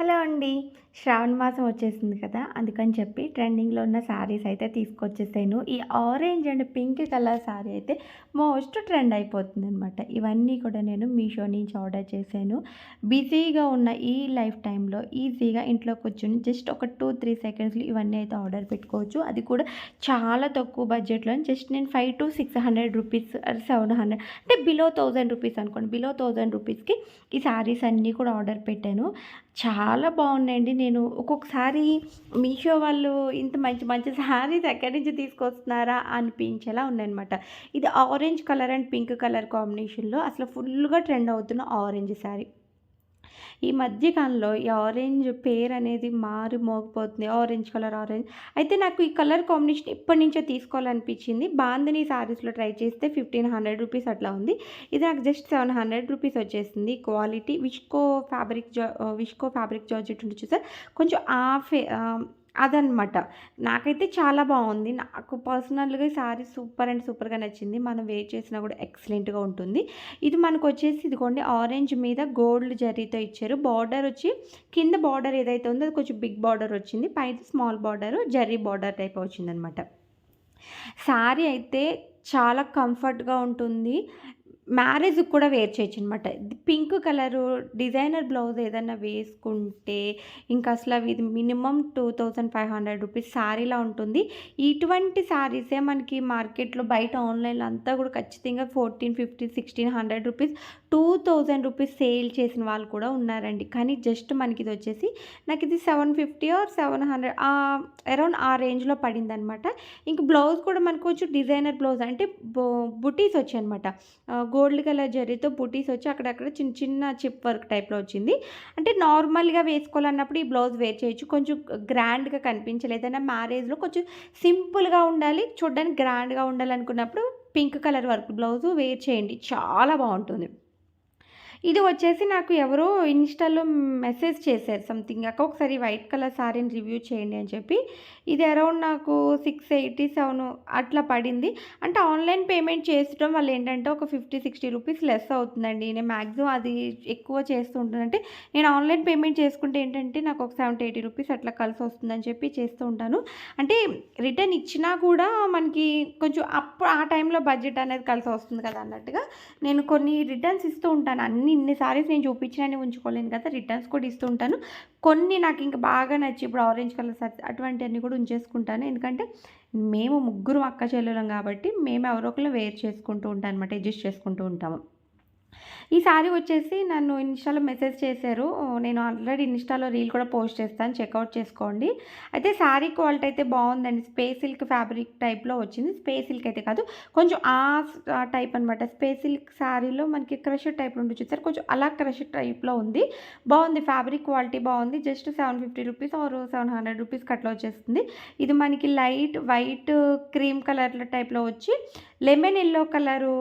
Hello అండి. శ్రావణ మాసం వచ్చేసింది కదా! అందుకని చెప్పి ట్రెండింగ్‌లో ఉన్న శారీస్ అయితే తీసుకొచ్చేసాను. ఈ orange and pink colour sari అయితే మోస్ట్ ట్రెండ్ అయిపోతుందనమాట. ఇవన్నీ కూడా నేను మీషో నుంచి ఆర్డర్ చేశాను. బిజీగా ఉన్న ఈ లైఫ్ టైమ్‌లో ఈజీగా ఇంట్లో కూర్చొని జస్ట్ ఒక 2, 3 సెకండ్స్‌లో ఇవన్నీ అయితే ఆర్డర్ పెట్టుకోవచ్చు. అది కూడా చాలా తక్కువ బడ్జెట్‌లో జస్ట్ నేను 500-600 రూపీస్ ఆర్ 700 అంటే బిలో 1000 రూపీస్ అనుకోండి. బిలో 1000 రూపీస్‌కి ఈ శారీస్ అన్నీ కూడా ఆర్డర్ పెట్టాను. చాలా బాగున్నాయండి. నేను ఒక్కొక్కసారి మీషో వాళ్ళు ఇంత మంచి మంచి శారీస్ ఎక్కడి నుంచి తీసుకొస్తున్నారా అనిపించేలా ఉన్నాయన్నమాట. ఇది orange colour and pink colour కాంబినేషన్‌లో అసలు ఫుల్‌గా ట్రెండ్ అవుతున్న ఆరెంజ్ శారీ. ఈ మధ్య కాలంలో ఈ ఆరెంజ్ పేరనేది మారి మోగిపోతుంది. Orange colour orange. అయితే నాకు ఈ కలర్ కాంబినేషన్ ఎప్పటినుంచో తీసుకోవాలనిపించింది. బాందిని శారీస్‌లో ట్రై చేస్తే 1500 రూపీస్ అట్లా ఉంది. ఇది నాకు జస్ట్ 700 రూపీస్ వచ్చేసింది. క్వాలిటీ విస్కో ఫ్యాబ్రిక్ జార్జెట్ ఉంటుంది చూసారా? కొంచెం అదనమాట. నాకైతే చాలా బావుంది. నాకు పర్సనల్‌గా ఈ శారీ సూపర్ అండ్ సూపర్‌గా నచ్చింది. మనం వేర్ చేసినా కూడా ఎక్సలెంట్‌గా ఉంటుంది. ఇది మనకొచ్చేసి ఇదిగోండి ఆరెంజ్ మీద గోల్డ్ జరీతో ఇచ్చారు. బార్డర్ వచ్చి కింద బార్డర్ ఏదైతే ఉందో అది కొంచెం బిగ్ బార్డర్ వచ్చింది. పైన small border zari border type వచ్చిందనమాట. శారీ అయితే చాలా కంఫర్ట్‌గా ఉంటుంది. మ్యారేజ్‌కి కూడా వేర్ చేయొచ్చనమాట. పింక్ కలరు డిజైనర్ బ్లౌజ్ ఏదన్నా వేసుకుంటే ఇంకా అసలు ఇది మినిమమ్ 2500 రూపీస్ శారీలా ఉంటుంది. ఇటువంటి శారీసే మనకి మార్కెట్‌లో బయట ఆన్‌లైన్‌లో అంతా కూడా ఖచ్చితంగా 1450, 1600 రూపీస్, 2000 రూపీస్ సేల్ చేసిన వాళ్ళు కూడా ఉన్నారండి. కానీ జస్ట్ మనకిదొచ్చేసి నాకిది 750 ఆర్ 700 అరౌండ్ ఆ రేంజ్‌లో పడిందనమాట. ఇంక బ్లౌజ్ కూడా మనకు కొంచెం డిజైనర్ బ్లౌజ్ అంటే బుటీస్ వచ్చాయనమాట. గోల్డ్ కలర్ జరీతో బుటీస్ వచ్చి అక్కడక్కడ చిన్న చిన్న చిప్ వర్క్ టైప్‌లో వచ్చింది. అంటే నార్మల్‌గా వేసుకోవాలన్నప్పుడు ఈ బ్లౌజ్ వేర్ చేయొచ్చు. కొంచెం గ్రాండ్‌గా కనిపించాలి. ఏదైనా మ్యారేజ్‌లో కొంచెం సింపుల్‌గా ఉండాలి, చూడ్డానికి గ్రాండ్‌గా ఉండాలనుకున్నప్పుడు pink colour work blouse wear చేయండి. చాలా బావుంటుంది. ఇది వచ్చేసి నాకు ఎవరో ఇన్‌స్టాలో మెసేజ్ చేశారు సంథింగ్ అక్క ఒకసారి వైట్ కలర్ శారీని రివ్యూ చేయండి అని చెప్పి. ఇది అరౌండ్ నాకు 687 అట్లా పడింది. అంటే ఆన్‌లైన్ పేమెంట్ చేసడం వల్ల ఏంటంటే ఒక 50, 60 రూపీస్ లెస్ అవుతుందండి. నేను మాక్సిమం అది ఎక్కువ చేస్తూ ఉంటాను. అంటే నేను ఆన్‌లైన్ పేమెంట్ చేసుకుంటే ఏంటంటే నాకు ఒక 70, 80 రూపీస్ అట్లా కలిసొస్తుందని చెప్పి చేస్తూ ఉంటాను. అంటే రిటర్న్ ఇచ్చినా కూడా మనకి కొంచెం ఆ టైంలో బడ్జెట్ అనేది కలిసొస్తుంది కదా అన్నట్టుగా నేను కొన్ని రిటర్న్స్ ఇస్తూ ఉంటాను. ఇన్ని సారీస్ నేను చూపించినన్ని ఉంచుకోలేను కదా! రిటర్న్స్ కూడా ఇస్తూ ఉంటాను. కొన్ని నాకింక బాగా నచ్చి ఇప్పుడు ఆరెంజ్ కలర్ సారీస్ అటువంటివన్నీ కూడా ఉంచేసుకుంటాను. ఎందుకంటే మేము ముగ్గురం అక్క చెల్లెలం కాబట్టి మేము ఎవరో ఒకళ్ళు వేర్ చేసుకుంటూ ఉంటాం అనమాట. అడ్జస్ట్ చేసుకుంటూ ఉంటాము. ఈ శారీ వచ్చేసి నన్ను ఇన్‌స్టాలో మెసేజ్ చేశారు. నేను ఆల్రెడీ ఇన్‌స్టాలో రీల్ కూడా పోస్ట్ చేస్తాను. చెక్‌ఔట్ చేసుకోండి. అయితే శారీ క్వాలిటీ అయితే బావుందండి. స్పేస్ సిల్క్ ఫ్యాబ్రిక్ టైప్‌లో వచ్చింది. స్పేస్ సిల్క్ అయితే కాదు. కొంచెం టైప్ అనమాట. స్పేస్ సిల్క్ శారీలో మనకి క్రష్ టైప్‌లో ఉంటుంది చూసారా? కొంచెం అలా క్రష్ టైప్‌లో ఉంది. బావుంది. ఫ్యాబ్రిక్ క్వాలిటీ బావుంది. జస్ట్ 750 రూపీస్ ఆర్ 700 రూపీస్‌కి అట్లా వచ్చేస్తుంది. ఇది మనకి లైట్ వైట్ క్రీమ్ కలర్‌లో టైప్‌లో వచ్చి లెమన్ యెల్లో కలరు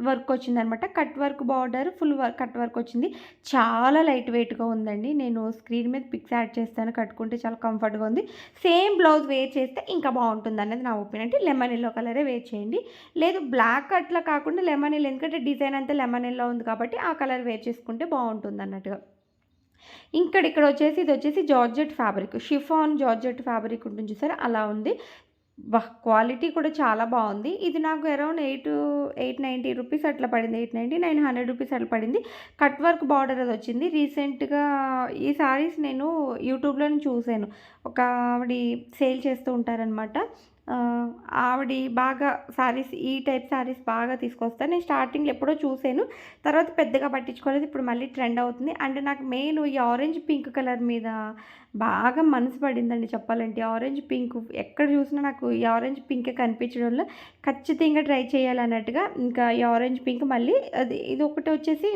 వర్క్ వచ్చిందనమాట. Cut work border full cut work వచ్చింది. చాలా లైట్ వెయిట్‌గా ఉందండి. నేను స్క్రీన్ మీద పిక్స్ యాడ్ చేస్తాను. కట్టుకుంటే చాలా కంఫర్ట్‌గా ఉంది. సేమ్ బ్లౌజ్ వేర్ చేస్తే ఇంకా బావుంటుందనేది నా ఒపీనియన్. అంటే లెమన్ యెల్లో కలరే వేర్ చేయండి. లేదు బ్లాక్ అట్లా కాకుండా లెమన్ యెల్లో ఎందుకంటే డిజైన్ అంతా లెమన్ యెల్లో ఉంది కాబట్టి ఆ కలర్ వేర్ చేసుకుంటే బావుంటుందన్నట్టుగా. ఇదొచ్చేసి georgette fabric. Chiffon georgette fabric ఉంటుంది చూసారా? అలా ఉంది. క్వాలిటీ కూడా చాలా బావుంది. ఇది నాకు అరౌండ్ 890 రూపీస్ అట్లా పడింది. 890, 900 రూపీస్ అట్లా పడింది. కట్ వర్క్ బార్డర్ అదొచ్చింది. రీసెంట్‌గా ఈ సారీస్ నేను యూట్యూబ్‌లోనే చూసాను. ఒక ఆవిడ సేల్ చేస్తూ ఉంటారనమాట. ఆహ్, ఆవిడ బాగా ఈ టైప్ సారీస్ బాగా తీసుకొస్తారు. నేను స్టార్టింగ్‌లో ఎప్పుడో చూసాను. తర్వాత పెద్దగా పట్టించుకోలేదు. ఇప్పుడు మళ్ళీ ట్రెండ్ అవుతుంది. అండ్ నాకు మెయిన్ ఈ ఆరెంజ్ పింక్ కలర్ మీద బాగా మనసు పడిందండి చెప్పాలంటే. ఆరెంజ్ పింక్ ఎక్కడ చూసినా నాకు ఈ ఆరెంజ్ పింకే కనిపించడంలో ఖచ్చితంగా ట్రై చేయాలన్నట్టుగా ఇంకా ఈ ఆరెంజ్ పింక్ మళ్ళీ ఇదొకటి వచ్చేసి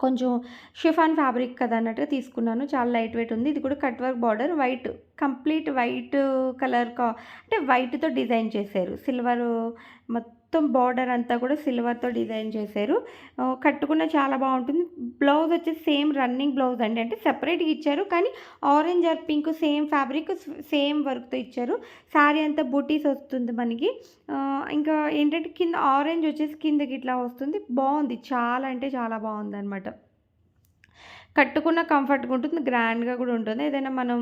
కొంచెం షిఫాన్ ఫ్యాబ్రిక్ కదా అన్నట్టుగా తీసుకున్నాను. చాలా లైట్ వెయిట్ ఉంది. ఇది కూడా cut work border white complete white colour అంటే వైట్‌తో డిజైన్ చేశారు. సిల్వరు మొత్తం బార్డర్ అంతా కూడా సిల్వర్‌తో డిజైన్ చేశారు. కట్టుకున్న చాలా బావుంటుంది. బ్లౌజ్ వచ్చేసి సేమ్ రన్నింగ్ బ్లౌజ్ అండి. అంటే సెపరేట్‌గా ఇచ్చారు. కానీ orange are pink same fabric same వర్క్‌తో ఇచ్చారు. శారీ అంతా బుటీస్ వస్తుంది మనకి. ఇంకా ఏంటంటే కింద ఆరెంజ్ వచ్చేసి కిందకి ఇట్లా వస్తుంది. బావుంది. చాలా అంటే చాలా బావుందనమాట. కట్టుకున్న కంఫర్ట్‌గా ఉంటుంది. గ్రాండ్‌గా కూడా ఉంటుంది. ఏదైనా మనం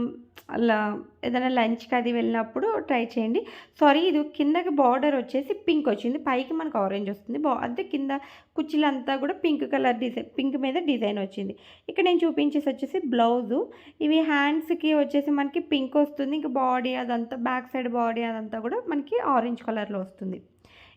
అలా ఏదైనా లంచ్‌కి అది వెళ్ళినప్పుడు ట్రై చేయండి. సారీ ఇది కిందకి బార్డర్ వచ్చేసి పింక్ వచ్చింది. పైకి మనకు ఆరెంజ్ వస్తుంది. అంటే కింద కుర్చీలంతా కూడా పింక్ కలర్ డిజైన్ పింక్ మీద డిజైన్ వచ్చింది. ఇక్కడ నేను చూపించేసి వచ్చేసి బ్లౌజు. ఇవి హ్యాండ్స్‌కి వచ్చేసి మనకి పింక్ వస్తుంది. ఇంక బాడీ అదంతా బ్యాక్ సైడ్ బాడీ అదంతా కూడా మనకి ఆరెంజ్ కలర్‌లో వస్తుంది.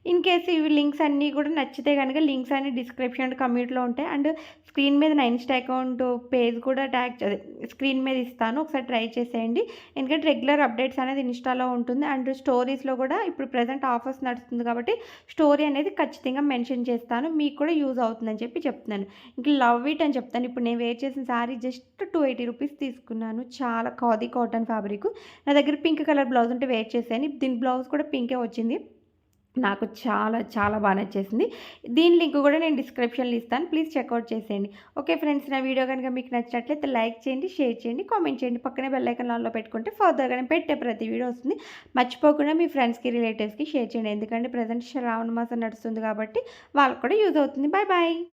ఇన్ కేస్ ఇవి లింక్స్ అన్నీ కూడా నచ్చితే గనుక లింక్స్ అన్ని డిస్క్రిప్షన్ అండ్ కమ్యూనిటీలో ఉంటాయి. అండ్ స్క్రీన్ మీద నా ఇన్‌స్టా అకౌంట్ పేజ్ కూడా అదే స్క్రీన్ మీద ఇస్తాను. ఒకసారి ట్రై చేసేయండి. ఎందుకంటే రెగ్యులర్ అప్డేట్స్ అనేది ఇన్‌స్టాలో ఉంటుంది. అండ్ స్టోరీస్‌లో కూడా ఇప్పుడు ప్రెజెంట్ ఆఫర్స్ నడుస్తుంది కాబట్టి స్టోరీ అనేది ఖచ్చితంగా మెన్షన్ చేస్తాను. మీకు కూడా యూజ్ అవుతుందని చెప్పి చెప్తున్నాను. ఇంక లవ్ ఇట్ అని చెప్తాను. ఇప్పుడు నేను వేర్ చేసిన శారీ జస్ట్ ₹280 తీసుకున్నాను. చాలా ఖాదీ కాటన్ ఫ్యాబ్రిక్. నా దగ్గర పింక్ కలర్ బ్లౌజ్ ఉంటే వేర్ చేశాను. దీని బ్లౌజ్ కూడా పింకే వచ్చింది. నాకు చాలా చాలా బా నచ్చేసింది. దీని లింక్ కూడా నేను డిస్క్రిప్షన్‌లో ఇస్తాను. ప్లీజ్ చెకౌట్ చేసేయండి. ఓకే ఫ్రెండ్స్, నా వీడియో గనుక మీకు నచ్చినట్లయితే లైక్ చేయండి, షేర్ చేయండి, కామెంట్ చేయండి. పక్కనే బెల్ ఐకాన్ ఆన్‌లో పెట్టుకుంటే ఫర్దర్‌గా నేను పెట్టే ప్రతి వీడియో వస్తుంది. మర్చిపోకుండా మీ ఫ్రెండ్స్‌కి, రిలేటివ్స్‌కి షేర్ చేయండి. ఎందుకంటే ప్రెజెంట్ శ్రావణ మాసం నడుస్తుంది కాబట్టి వాళ్ళకి కూడా యూజ్ అవుతుంది. Bye bye.